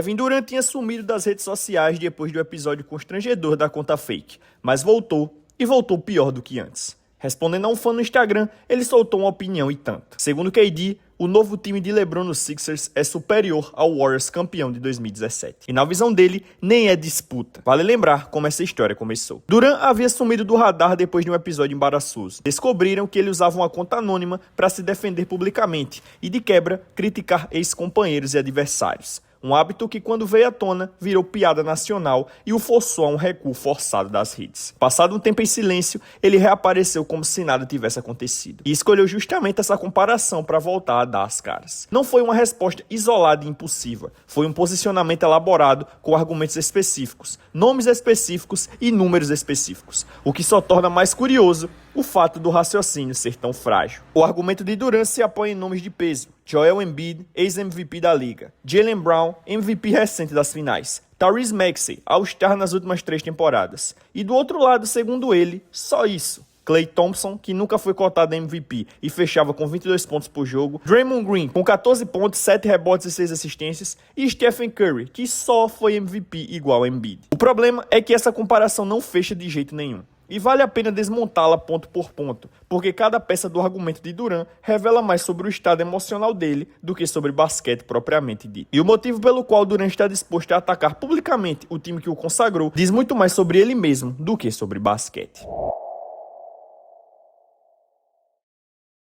Kevin Durant tinha sumido das redes sociais depois do episódio constrangedor da conta fake, mas voltou, e voltou pior do que antes. Respondendo a um fã no Instagram, ele soltou uma opinião e tanto. Segundo KD, o novo time de LeBron nos Sixers é superior ao Warriors campeão de 2017. E na visão dele, nem é disputa. Vale lembrar como essa história começou. Durant havia sumido do radar depois de um episódio embaraçoso. Descobriram que ele usava uma conta anônima para se defender publicamente e, de quebra, criticar ex-companheiros e adversários. Um hábito que, quando veio à tona, virou piada nacional e o forçou a um recuo forçado das redes. Passado um tempo em silêncio, ele reapareceu como se nada tivesse acontecido. E escolheu justamente essa comparação para voltar a dar as caras. Não foi uma resposta isolada e impulsiva. Foi um posicionamento elaborado com argumentos específicos, nomes específicos e números específicos. O que só torna mais curioso o fato do raciocínio ser tão frágil. O argumento de Durant se apoia em nomes de peso. Joel Embiid, ex-MVP da liga. Jaylen Brown, MVP recente das finais. Tyrese Maxey, All-Star nas últimas 3 temporadas. E do outro lado, segundo ele, só isso. Klay Thompson, que nunca foi cotado a MVP e fechava com 22 pontos por jogo. Draymond Green, com 14 pontos, 7 rebotes e 6 assistências. E Stephen Curry, que só foi MVP igual a Embiid. O problema é que essa comparação não fecha de jeito nenhum. E vale a pena desmontá-la ponto por ponto, porque cada peça do argumento de Durant revela mais sobre o estado emocional dele do que sobre basquete propriamente dito. E o motivo pelo qual Durant está disposto a atacar publicamente o time que o consagrou diz muito mais sobre ele mesmo do que sobre basquete.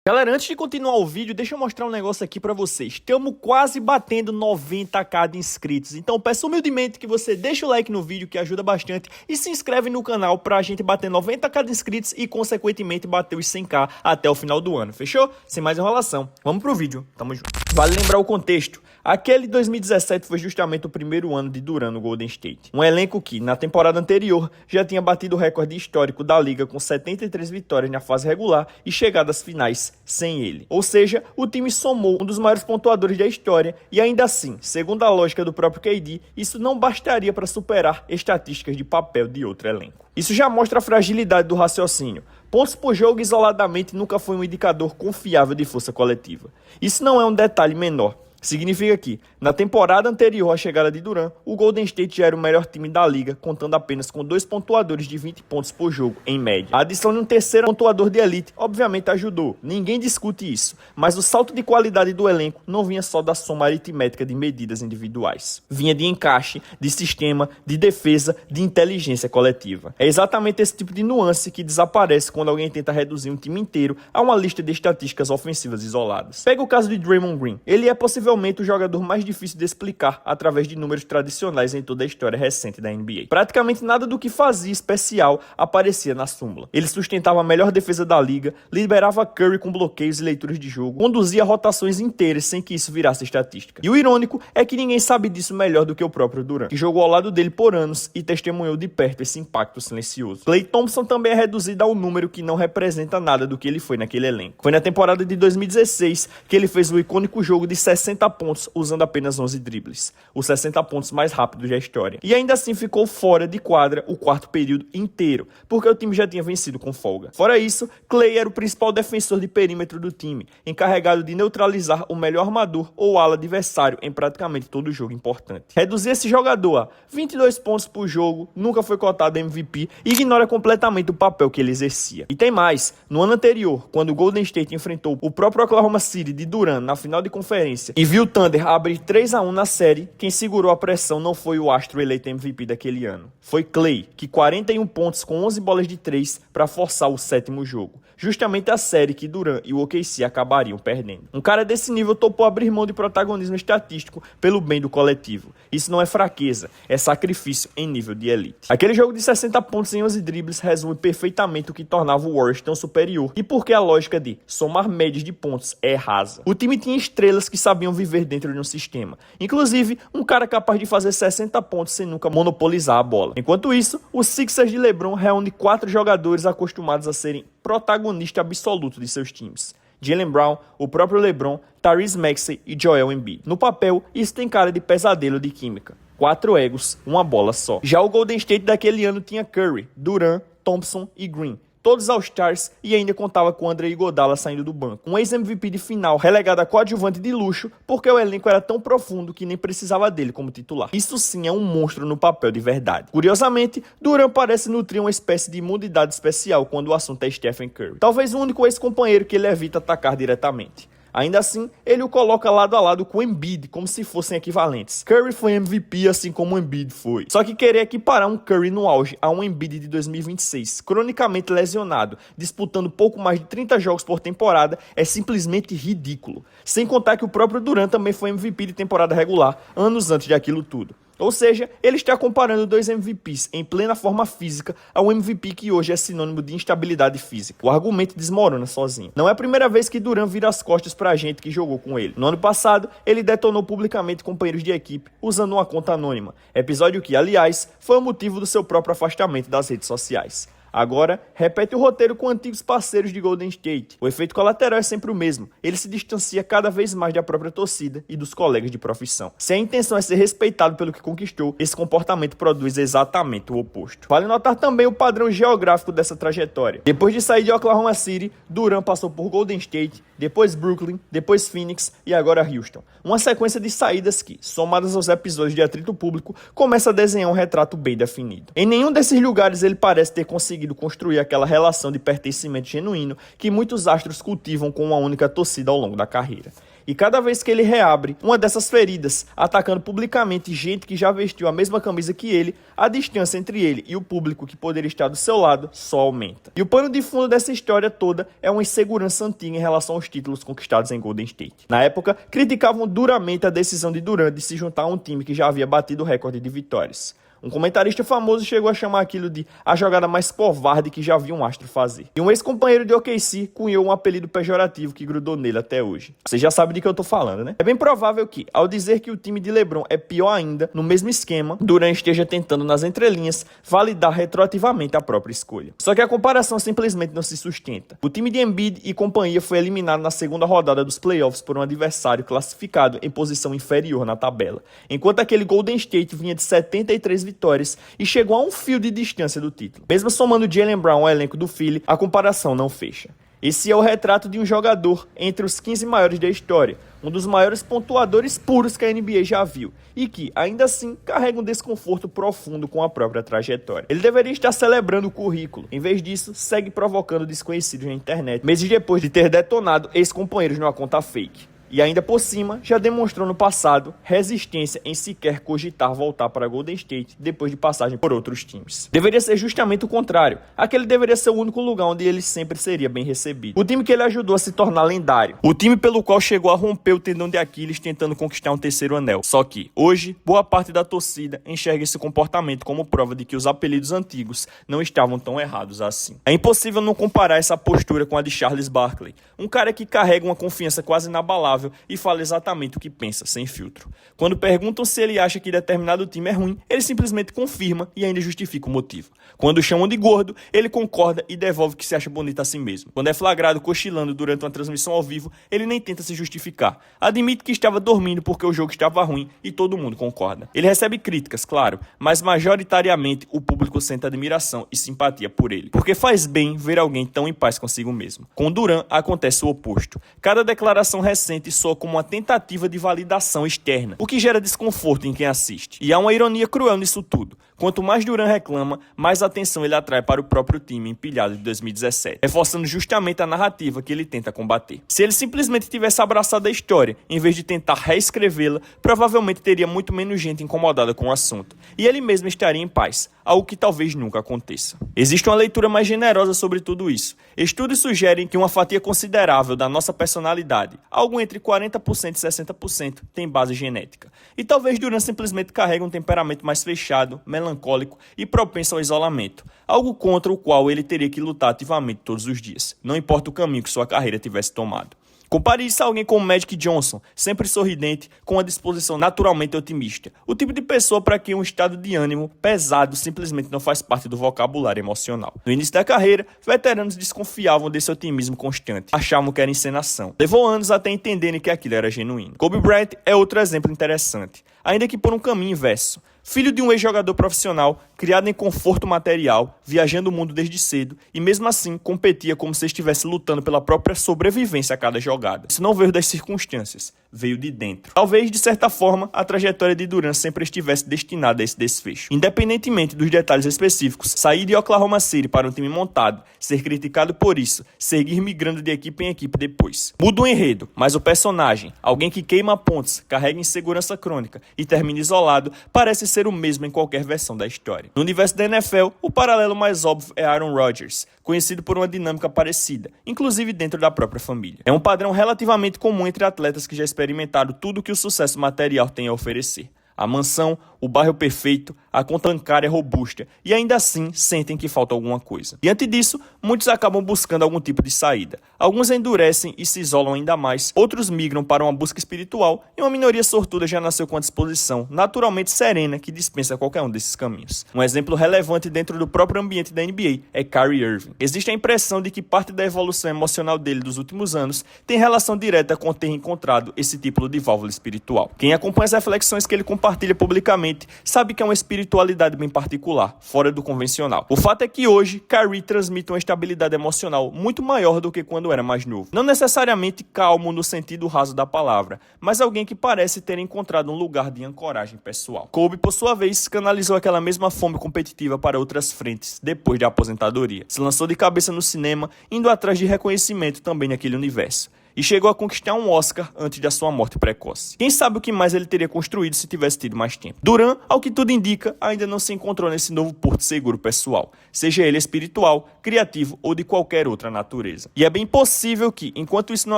Galera, antes de continuar o vídeo, deixa eu mostrar um negócio aqui pra vocês. Estamos quase batendo 90k de inscritos. Então peço humildemente que você deixe o like no vídeo, que ajuda bastante, e se inscreve no canal pra gente bater 90k de inscritos e, consequentemente, bater os 100k até o final do ano. Fechou? Sem mais enrolação, vamos pro vídeo. Tamo junto. Vale lembrar o contexto. Aquele 2017 foi justamente o primeiro ano de Durant no Golden State. Um elenco que, na temporada anterior, já tinha batido o recorde histórico da liga com 73 vitórias na fase regular e chegadas finais sem ele. Ou seja, o time somou um dos maiores pontuadores da história e ainda assim, segundo a lógica do próprio KD, isso não bastaria para superar estatísticas de papel de outro elenco. Isso já mostra a fragilidade do raciocínio. Pontos por jogo isoladamente nunca foi um indicador confiável de força coletiva. Isso não é um detalhe menor. Significa que, na temporada anterior à chegada de Durant, o Golden State já era o melhor time da liga, contando apenas com 2 pontuadores de 20 pontos por jogo, em média. A adição de um terceiro pontuador de elite, obviamente, ajudou. Ninguém discute isso. Mas o salto de qualidade do elenco não vinha só da soma aritmética de medidas individuais. Vinha de encaixe, de sistema, de defesa, de inteligência coletiva. É exatamente esse tipo de nuance que desaparece quando alguém tenta reduzir um time inteiro a uma lista de estatísticas ofensivas isoladas. Pega o caso de Draymond Green. Ele é possivelmente o jogador mais difícil de explicar através de números tradicionais em toda a história recente da NBA. Praticamente nada do que fazia especial aparecia na súmula. Ele sustentava a melhor defesa da liga, liberava Curry com bloqueios e leituras de jogo, conduzia rotações inteiras sem que isso virasse estatística. E o irônico é que ninguém sabe disso melhor do que o próprio Durant, que jogou ao lado dele por anos e testemunhou de perto esse impacto silencioso. Klay Thompson também é reduzido a um número que não representa nada do que ele foi naquele elenco. Foi na temporada de 2016 que ele fez o icônico jogo de 60 pontos usando apenas 11 dribles, os 60 pontos mais rápidos da história. E ainda assim ficou fora de quadra o quarto período inteiro, porque o time já tinha vencido com folga. Fora isso, Klay era o principal defensor de perímetro do time, encarregado de neutralizar o melhor armador ou ala adversário em praticamente todo jogo importante. Reduzir esse jogador a 22 pontos por jogo, nunca foi cotado a MVP e ignora completamente o papel que ele exercia. E tem mais, no ano anterior, quando o Golden State enfrentou o próprio Oklahoma City de Durant na final de conferência e viu o Thunder abrir 3-1 na série, quem segurou a pressão não foi o astro eleito MVP daquele ano. Foi Klay, que 41 pontos com 11 bolas de 3 para forçar o 7º jogo. Justamente a série que Durant e o OKC acabariam perdendo. Um cara desse nível topou abrir mão de protagonismo estatístico pelo bem do coletivo. Isso não é fraqueza, é sacrifício em nível de elite. Aquele jogo de 60 pontos em 11 dribles resume perfeitamente o que tornava o Warriors tão superior e porque a lógica de somar médias de pontos é rasa. O time tinha estrelas que sabiam viver dentro de um sistema. Inclusive, um cara capaz de fazer 60 pontos sem nunca monopolizar a bola. Enquanto isso, o Sixers de LeBron reúne 4 jogadores acostumados a serem protagonista absoluto de seus times. Jaylen Brown, o próprio LeBron, Tyrese Maxey e Joel Embiid. No papel, isso tem cara de pesadelo de química. 4 egos, uma bola só. Já o Golden State daquele ano tinha Curry, Durant, Thompson e Green. todos All-Stars e ainda contava com Andre Iguodala saindo do banco. Um ex-MVP de final relegado a coadjuvante de luxo porque o elenco era tão profundo que nem precisava dele como titular. Isso sim é um monstro no papel de verdade. Curiosamente, Durant parece nutrir uma espécie de imunidade especial quando o assunto é Stephen Curry. Talvez o único ex-companheiro que ele evita atacar diretamente. Ainda assim, ele o coloca lado a lado com o Embiid, como se fossem equivalentes. Curry foi MVP assim como o Embiid foi. Só que querer equiparar um Curry no auge a um Embiid de 2026, cronicamente lesionado, disputando pouco mais de 30 jogos por temporada, é simplesmente ridículo. Sem contar que o próprio Durant também foi MVP de temporada regular, anos antes de aquilo tudo. Ou seja, ele está comparando dois MVPs em plena forma física ao MVP que hoje é sinônimo de instabilidade física. O argumento desmorona sozinho. Não é a primeira vez que Durant vira as costas pra gente que jogou com ele. No ano passado, ele detonou publicamente companheiros de equipe usando uma conta anônima. Episódio que, aliás, foi o motivo do seu próprio afastamento das redes sociais. Agora, repete o roteiro com antigos parceiros de Golden State. O efeito colateral é sempre o mesmo. Ele se distancia cada vez mais da própria torcida e dos colegas de profissão. Se a intenção é ser respeitado pelo que conquistou, esse comportamento produz exatamente o oposto. Vale notar também o padrão geográfico dessa trajetória. Depois de sair de Oklahoma City, Durant passou por Golden State, depois Brooklyn, depois Phoenix e agora Houston. Uma sequência de saídas que, somadas aos episódios de atrito público, começa a desenhar um retrato bem definido. Em nenhum desses lugares ele parece ter conseguido construir aquela relação de pertencimento genuíno que muitos astros cultivam com uma única torcida ao longo da carreira. E cada vez que ele reabre uma dessas feridas, atacando publicamente gente que já vestiu a mesma camisa que ele, a distância entre ele e o público que poderia estar do seu lado só aumenta. E o pano de fundo dessa história toda é uma insegurança antiga em relação aos títulos conquistados em Golden State. Na época, criticavam duramente a decisão de Durant de se juntar a um time que já havia batido o recorde de vitórias. Um comentarista famoso chegou a chamar aquilo de a jogada mais covarde que já viu um astro fazer. E um ex-companheiro de OKC cunhou um apelido pejorativo que grudou nele até hoje. Você já sabe de que eu tô falando, né? É bem provável que, ao dizer que o time de LeBron é pior ainda, no mesmo esquema, Durant esteja tentando nas entrelinhas validar retroativamente a própria escolha. Só que a comparação simplesmente não se sustenta. O time de Embiid e companhia foi eliminado na segunda rodada dos playoffs por um adversário classificado em posição inferior na tabela, enquanto aquele Golden State vinha de 73 vitórias e chegou a um fio de distância do título. Mesmo somando Jaylen Brown ao elenco do Philly, a comparação não fecha. Esse é o retrato de um jogador entre os 15 maiores da história, um dos maiores pontuadores puros que a NBA já viu, e que, ainda assim, carrega um desconforto profundo com a própria trajetória. Ele deveria estar celebrando o currículo, em vez disso, segue provocando desconhecidos na internet, meses depois de ter detonado ex-companheiros numa conta fake. E ainda por cima, já demonstrou no passado resistência em sequer cogitar voltar para Golden State depois de passagem por outros times. Deveria ser justamente o contrário. Aquele deveria ser o único lugar onde ele sempre seria bem recebido. O time que ele ajudou a se tornar lendário. O time pelo qual chegou a romper o tendão de Aquiles tentando conquistar um terceiro anel. Só que, hoje, boa parte da torcida enxerga esse comportamento como prova de que os apelidos antigos não estavam tão errados assim. É impossível não comparar essa postura com a de Charles Barkley, um cara que carrega uma confiança quase inabalável e fala exatamente o que pensa, sem filtro. Quando perguntam se ele acha que determinado time é ruim, ele simplesmente confirma e ainda justifica o motivo. Quando chamam de gordo, ele concorda e devolve que se acha bonito a si mesmo. Quando é flagrado cochilando durante uma transmissão ao vivo, ele nem tenta se justificar. Admite que estava dormindo porque o jogo estava ruim e todo mundo concorda. Ele recebe críticas, claro, mas majoritariamente o público sente admiração e simpatia por ele, porque faz bem ver alguém tão em paz consigo mesmo. Com Durant acontece o oposto. Cada declaração recente soa como uma tentativa de validação externa, o que gera desconforto em quem assiste. E há uma ironia cruel nisso tudo. Quanto mais Durant reclama, mais atenção ele atrai para o próprio time empilhado de 2017, reforçando justamente a narrativa que ele tenta combater. Se ele simplesmente tivesse abraçado a história, em vez de tentar reescrevê-la, provavelmente teria muito menos gente incomodada com o assunto, e ele mesmo estaria em paz, algo que talvez nunca aconteça. Existe uma leitura mais generosa sobre tudo isso. Estudos sugerem que uma fatia considerável da nossa personalidade, algo entre 40% e 60%, tem base genética. E talvez Durant simplesmente carregue um temperamento mais fechado, melancólico e propenso ao isolamento, algo contra o qual ele teria que lutar ativamente todos os dias, não importa o caminho que sua carreira tivesse tomado. Compare isso a alguém como Magic Johnson, sempre sorridente, com uma disposição naturalmente otimista. O tipo de pessoa para quem um estado de ânimo pesado simplesmente não faz parte do vocabulário emocional. No início da carreira, veteranos desconfiavam desse otimismo constante, achavam que era encenação. Levou anos até entenderem que aquilo era genuíno. Kobe Bryant é outro exemplo interessante. ainda que por um caminho inverso. Filho de um ex-jogador profissional, criado em conforto material, viajando o mundo desde cedo, e mesmo assim competia como se estivesse lutando pela própria sobrevivência a cada jogada. Isso não veio das circunstâncias, veio de dentro. Talvez, de certa forma, a trajetória de Durant sempre estivesse destinada a esse desfecho. Independentemente dos detalhes específicos, sair de Oklahoma City para um time montado, ser criticado por isso, seguir migrando de equipe em equipe depois. Muda o enredo, mas o personagem, alguém que queima pontes, carrega insegurança crônica e termina isolado, parece ser o mesmo em qualquer versão da história. No universo da NFL, o paralelo mais óbvio é Aaron Rodgers, conhecido por uma dinâmica parecida, inclusive dentro da própria família. É um padrão relativamente comum entre atletas que já experimentaram tudo que o sucesso material tem a oferecer. A mansão, o bairro perfeito, a conta bancária robusta, e ainda assim sentem que falta alguma coisa. Diante disso, muitos acabam buscando algum tipo de saída. Alguns endurecem e se isolam ainda mais, outros migram para uma busca espiritual, e uma minoria sortuda já nasceu com a disposição naturalmente serena que dispensa qualquer um desses caminhos. Um exemplo relevante dentro do próprio ambiente da NBA é Kyrie Irving. Existe a impressão de que parte da evolução emocional dele dos últimos anos tem relação direta com ter encontrado esse tipo de válvula espiritual. Quem acompanha as reflexões que ele compartilha publicamente sabe que é uma espiritualidade bem particular, fora do convencional. O fato é que hoje, Kyrie transmite uma estabilidade emocional muito maior do que quando era mais novo. Não necessariamente calmo no sentido raso da palavra, mas alguém que parece ter encontrado um lugar de ancoragem pessoal. Kobe, por sua vez, canalizou aquela mesma fome competitiva para outras frentes, depois da aposentadoria. Se lançou de cabeça no cinema, indo atrás de reconhecimento também naquele universo. E chegou a conquistar um Oscar antes da sua morte precoce. Quem sabe o que mais ele teria construído se tivesse tido mais tempo. Durant, ao que tudo indica, ainda não se encontrou nesse novo porto seguro pessoal, seja ele espiritual, criativo ou de qualquer outra natureza. E é bem possível que, enquanto isso não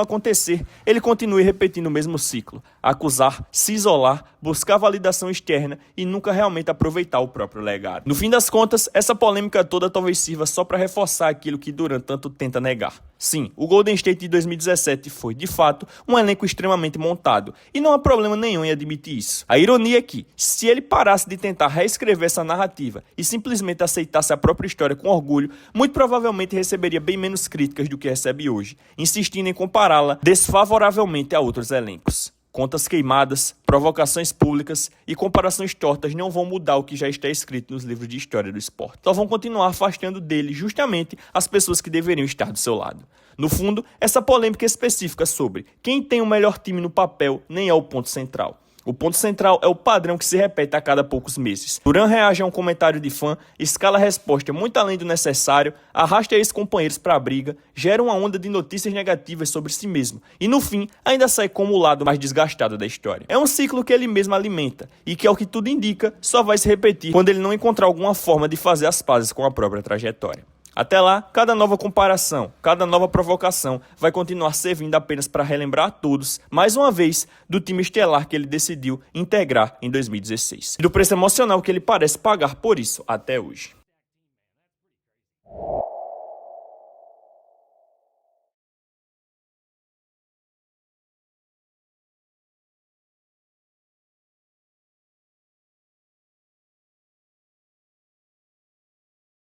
acontecer, ele continue repetindo o mesmo ciclo: acusar, se isolar, buscar validação externa e nunca realmente aproveitar o próprio legado. No fim das contas, essa polêmica toda talvez sirva só para reforçar aquilo que Durant tanto tenta negar. Sim, o Golden State de 2017 foi, de fato, um elenco extremamente montado, e não há problema nenhum em admitir isso. A ironia é que, se ele parasse de tentar reescrever essa narrativa e simplesmente aceitasse a própria história com orgulho, muito provavelmente receberia bem menos críticas do que recebe hoje, insistindo em compará-la desfavoravelmente a outros elencos. Contas queimadas, provocações públicas e comparações tortas não vão mudar o que já está escrito nos livros de história do esporte. Só vão continuar afastando dele justamente as pessoas que deveriam estar do seu lado. No fundo, essa polêmica específica sobre quem tem o melhor time no papel nem é o ponto central. O ponto central é o padrão que se repete a cada poucos meses. Durant reage a um comentário de fã, escala a resposta muito além do necessário, arrasta ex-companheiros para a briga, gera uma onda de notícias negativas sobre si mesmo e, no fim, ainda sai como o lado mais desgastado da história. É um ciclo que ele mesmo alimenta e que, ao que tudo indica, só vai se repetir quando ele não encontrar alguma forma de fazer as pazes com a própria trajetória. Até lá, cada nova comparação, cada nova provocação vai continuar servindo apenas para relembrar a todos, mais uma vez, do time estelar que ele decidiu integrar em 2016. E do preço emocional que ele parece pagar por isso até hoje.